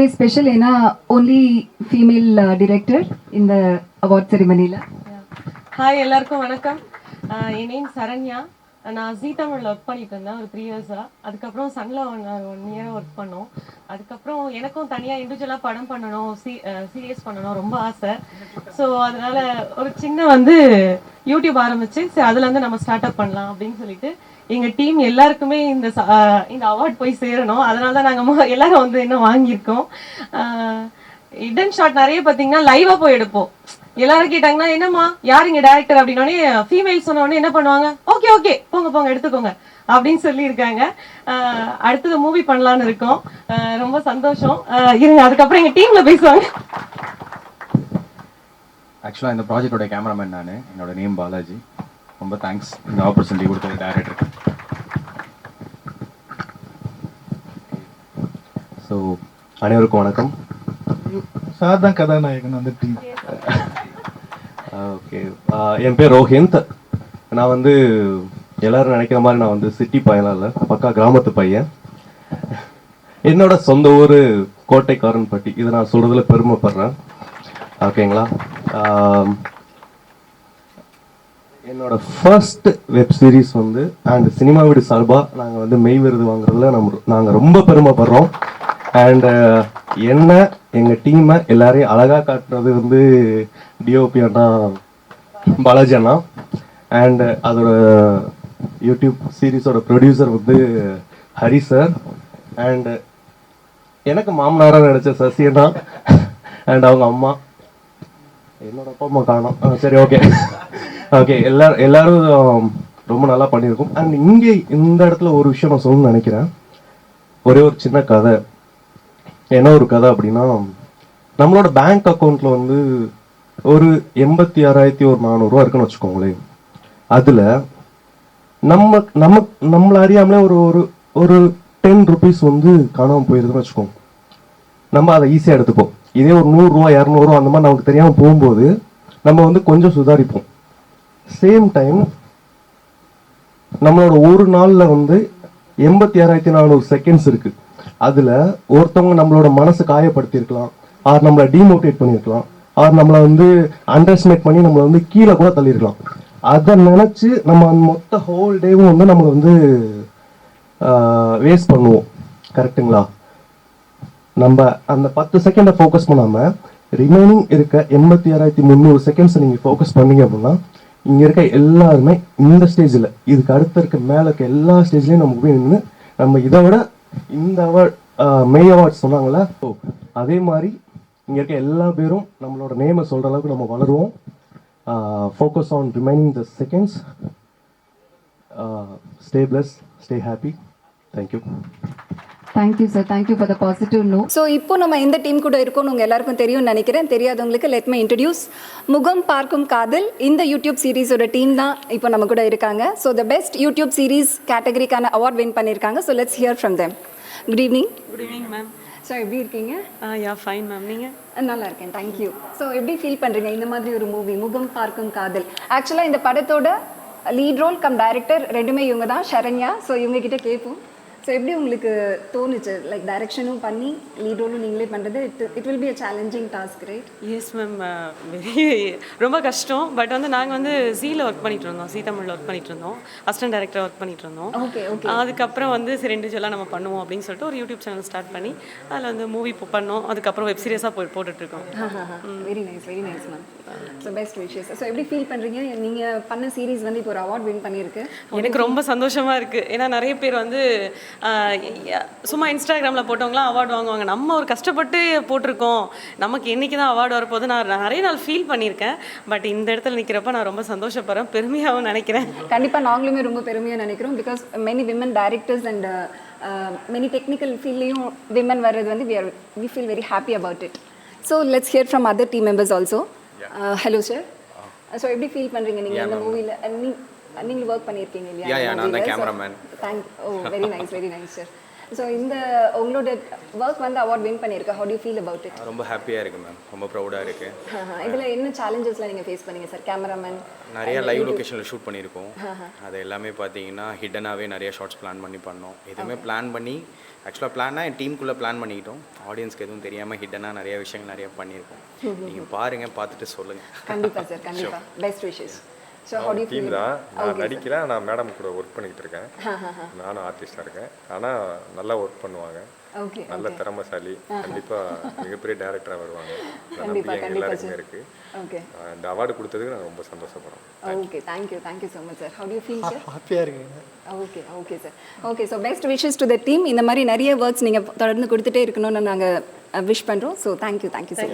ரொம்பவே ஸ்பெஷல். ஏன்னா only female director இந்த அவார்ட் செரிமனியில். ஹாய், எல்லாருக்கும் வணக்கம். என் நேம் சரண்யா. நான் ஜீ தமிழில் ஒர்க் பண்ணிட்டு இருந்தேன் ஒரு 3 இயர்ஸாக. அதுக்கப்புறம் சன்ல 1 இயர் ஒர்க் பண்ணோம். அதுக்கப்புறம் எனக்கும் தனியாக இண்டிவிஜுவலாக படம் பண்ணணும், சீரியஸ் பண்ணணும் ரொம்ப ஆசை. ஸோ அதனால ஒரு சின்ன யூடியூப் ஆரம்பிச்சு சரி அதுலேருந்து நம்ம ஸ்டார்ட் அப் பண்ணலாம் அப்படின்னு சொல்லிட்டு எங்கள் டீம் எல்லாருக்குமே இந்த அவார்ட் போய் சேரணும். அதனால தான் நாங்கள் எல்லாரும் இன்னும் வாங்கியிருக்கோம். இடன் ஷாட் நிறைய பார்த்தீங்கன்னா லைவாக போய் எடுப்போம். எல்லாரும் கேட்டாங்கன்னா என்னம்மா யார் இங்க டைரக்டர் அப்படின்னோடனே ஃபீமேல் சொன்னோடனே என்ன பண்ணுவாங்க, ஓகே ஓகே போங்க போங்க எடுத்துக்கோங்க அப்படின்னு சொல்லியிருக்காங்க. அடுத்தது மூவி பண்ணலான்னு இருக்கோம். ரொம்ப சந்தோஷம். இருங்க, அதுக்கப்புறம் எங்க டீம்ல பேசுவாங்க. ஆக்சுவலாக இந்த ப்ராஜெக்டோட கேமராமேன் நான். என்னோட நேம் பாலாஜி. ரொம்ப தேங்க்ஸ் இந்த ஆப்பர்ச்சுனிட்டி கொடுத்தது டைரக்டருக்கு. ஸோ அனைவருக்கும் வணக்கம். சார் தான் கதாநாயகன் அந்த டீம். ஓகே, என் பேர் ரோஹிந்த். நான் எல்லாரும் நினைக்கிற மாதிரி நான் சிட்டி பையனாக இல்லை, பக்கா கிராமத்து பையன். என்னோட சொந்த ஊர் கோட்டைக்காரன்பட்டி. இதை நான் சொல்கிறதுல பெருமைப்படுறேன். ஓகேங்களா? என்னோட first web series and cinema வீடு சார்பாக நாங்கள் மெய் விருது வாங்குறதுல நாங்கள் ரொம்ப பெருமைப்படுறோம். அண்ட் என்ன எங்கள் டீமை எல்லாரையும் அழகாக காட்டுறது டிஓபி அண்ணா, பாலாஜி அண்ணா. அண்ட் அதோட யூடியூப் சீரீஸோட ப்ரொடியூசர் ஹரி சார். அண்ட் எனக்கு மாமனாராக நினச்ச சசி அண்ணா அண்ட் அவங்க அம்மா. என்னோட அப்பா அம்மா காணோம். சரி, ஓகே ஓகே. எல்லாரும் ரொம்ப நல்லா பண்ணியிருக்கோம். அண்ட் இங்கே இந்த இடத்துல ஒரு விஷயம் நான் சொல்லணும்னு நினைக்கிறேன். ஒரே ஒரு சின்ன கதை. என்ன ஒரு கதை அப்படின்னா, நம்மளோட பேங்க் அக்கௌண்ட்ல ஒரு 86,400 இருக்குன்னு வச்சுக்கோங்களேன். அதுல நம்மள அறியாமலே ஒரு 10 ருபீஸ் காணாமல் போயிருதுன்னு வச்சுக்கோங்க. நம்ம அதை ஈஸியாக எடுத்துப்போம். இதே ஒரு 100 ரூபா 200 ரூபா அந்த மாதிரி நமக்கு தெரியாமல் போகும்போது நம்ம கொஞ்சம் சுதாரிப்போம். சேம் டைம் நம்மளோட ஒரு நாளில் 86,400 செகண்ட்ஸ் இருக்கு. அதுல ஒருத்தவங்க நம்மளோட மனசு காயப்படுத்தியிருக்கலாம், ஆர் நம்மளை டிமோட்டிவேட் பண்ணியிருக்கலாம், ஆர் நம்மளை அண்டர்ஸ்டிமேட் பண்ணி நம்மளை கீழே கூட தள்ளியிருக்கலாம். அதை நினைச்சு நம்ம மொத்த ஹோல் டேவும் நம்ம வேஸ்ட் பண்ணுவோம். கரெக்டுங்களா? நம்ம அந்த 10 செகண்டை ஃபோக்கஸ் பண்ணாம ரிமைனிங் இருக்க 86,300 செகண்ட்ஸ் நீங்க ஃபோக்கஸ் பண்ணீங்க அப்படின்னா இங்க இருக்க எல்லாருமே இந்த ஸ்டேஜ்ல இதுக்கு அடுத்த இருக்க மேல இருக்க எல்லா ஸ்டேஜ்லயும் நம்ம போய் நின்று நம்ம இதை விட இந்த அவார்ட் மெய் அவார்ட் சொன்னாங்களே, அதே மாதிரி இங்க இருக்க எல்லா பேரும் நம்மளோட நேமை சொல்ற அளவுக்கு நம்ம வளருவோம். Focus on remaining the seconds. Stay bless, stay happy. Thank you. Thank you sir, thank you for the positive note. So இப்போ நம்ம எந்த டீம் கூட இருக்கோம்னு உங்கள் எல்லாருக்கும் தெரியும்னு நினைக்கிறேன். தெரியாதவங்களுக்கு லெட் மீ இன்ட்ரடியூஸ் முகம் பார்க்கும் காதல். இந்த யூடியூப் சீரிஸோட டீம் தான் இப்போ நம்ம கூட இருக்காங்க. So the best YouTube series கேட்டகரிக்கான அவார்ட் வின் பண்ணியிருக்காங்க. So let's hear from them. Good evening. Good evening ma'am. So எப்படி இருக்கீங்க? Yeah fine ma'am. நீங்கள்? நல்லா இருக்கேன், தேங்க்யூ. ஸோ எப்படி ஃபீல் பண்ணுறீங்க இந்த மாதிரி ஒரு மூவி முகம் பார்க்கும் காதல்? ஆக்சுவலாக இந்த படத்தோட லீட் ரோல் கம் டைரக்டர் ரெண்டுமே இவங்க தான், சரண்யா. ஸோ இவங்ககிட்ட கேட்போம். ஸோ எப்படி உங்களுக்கு தோணுச்சு, லைக் டைரக்ஷனும் பண்ணி லீட் ரோலும் நீங்களே பண்ணுறது? It will be a challenging task, right? Yes ma'am, ரொம்ப கஷ்டம். பட் நாங்கள் ஜீல ஒர்க் பண்ணிட்டு இருந்தோம், ஜீ தமிழில் ஒர்க் பண்ணிட்டு இருந்தோம், அசிஸ்டன்ட் டைரக்டர் ஒர்க் பண்ணிட்டு இருந்தோம். Okay okay. அதுக்கப்புறம் சரி இண்டிவிஜுவலாக நம்ம பண்ணுவோம் அப்படின்னு சொல்லிட்டு ஒரு யூடியூப் சேனல் ஸ்டார்ட் பண்ணி அதில் மூவி பண்ணோம். அதுக்கப்புறம் வெப் சீரிஸாக போட்டுட்ருக்கோம். Very nice, very nice ma'am. So best wishes. So எப்படி ஃபீல் பண்ணுறீங்க? நீங்கள் பண்ண சீரிஸ் இப்போ ஒரு அவார்ட் வின் பண்ணியிருக்கு. எனக்கு ரொம்ப சந்தோஷமாக இருக்குது. ஏன்னா நிறைய பேர் சும்மா இன்ஸ்டாகிராமில் போட்டவங்களாம் அவார்டு வாங்குவாங்க. நம்ம ஒரு கஷ்டப்பட்டு போட்டிருக்கோம், நமக்கு என்றைக்கு தான் அவார்டு வரப்போது நான் நிறைய நாள் ஃபீல் பண்ணியிருக்கேன். பட் இந்த இடத்துல நிற்கிறப்ப நான் ரொம்ப சந்தோஷப்படுறேன், பெருமையாகவும் நினைக்கிறேன். கண்டிப்பாக நாங்களுமே ரொம்ப பெருமையாக நினைக்கிறோம். Because many women directors and many technical ஃபீல்ட்லேயும் விமன் வர்றது we feel very happy about it. So let's hear from other team members also. Hello sir. So எப்படி ஃபீல் பண்ணுறீங்க நீங்கள் இந்த மூவியில்? நீங்கள் ஒர்க் பண்ணியிருக்கீங்க இல்லையா? நான் தான் cameraman. Very nice, very nice sir. So இந்த உங்களோட ஒர்க் வந்து அவார்ட் வின் பண்ணியிருக்கா. How to you feel about it? ரொம்ப ஹாப்பியாக இருக்குது மேம், ரொம்ப ப்ரௌடாக இருக்குது. இதில் என்ன சேலஞ்சஸ்லாம் நீங்கள் ஃபேஸ் பண்ணீங்க சார்? கேமராமேன் நிறைய லைவ் லொக்கேஷனில் ஷூட் பண்ணியிருக்கோம். அது எல்லாமே பார்த்தீங்கன்னா ஹிடனாகவே நிறைய ஷார்ட்ஸ் பிளான் பண்ணி பண்ணோம். எதுவுமே பிளான் பண்ணி ஆக்சுவலாக பிளான்னா என் டீமுக்குள்ளே பிளான் பண்ணிக்கிட்டோம். ஆடியன்ஸ்க்கு எதுவும் தெரியாமல் ஹிடனாக நிறைய விஷயங்கள் நிறைய பண்ணியிருக்கோம். நீங்கள் பாருங்கள், பார்த்துட்டு சொல்லுங்கள். கண்டிப்பாக சார், கண்டிப்பாக. Best wishes. So how to you team feel? தான். நான் நடிக்கிறேன், நான் மேடம் கூட ஒர்க் பண்ணிக்கிட்டு இருக்கேன். நானும் ஆர்டிஸ்டாக இருக்கேன். ஆனால் நல்லா ஒர்க் பண்ணுவாங்க, ஓகே, நல்ல திறமைசாலி. கண்டிப்பாக மிகப்பெரிய டேரக்டராக வருவாங்க. அந்த கண்டிப்பாக, நம்பிக்கை எங்க கண்டிப்பாக எல்லாருக்குமே சார். இருக்கு. ஓகே, இந்த அவார்டு கொடுத்ததுக்கு நான் ரொம்ப சந்தோஷப்படுறேன். Okay, thank you so much sir. How to you feel sir? ஹாப்பியாக இருக்குங்க. Okay, okay sir. Okay, so best wishes to the team. இந்த மாதிரி நிறைய ஒர்க்ஸ் நீங்கள் தொடர்ந்து கொடுத்துட்டே இருக்கணும்னு நாங்கள் விஷ் பண்ணுறோம். So thank you sir.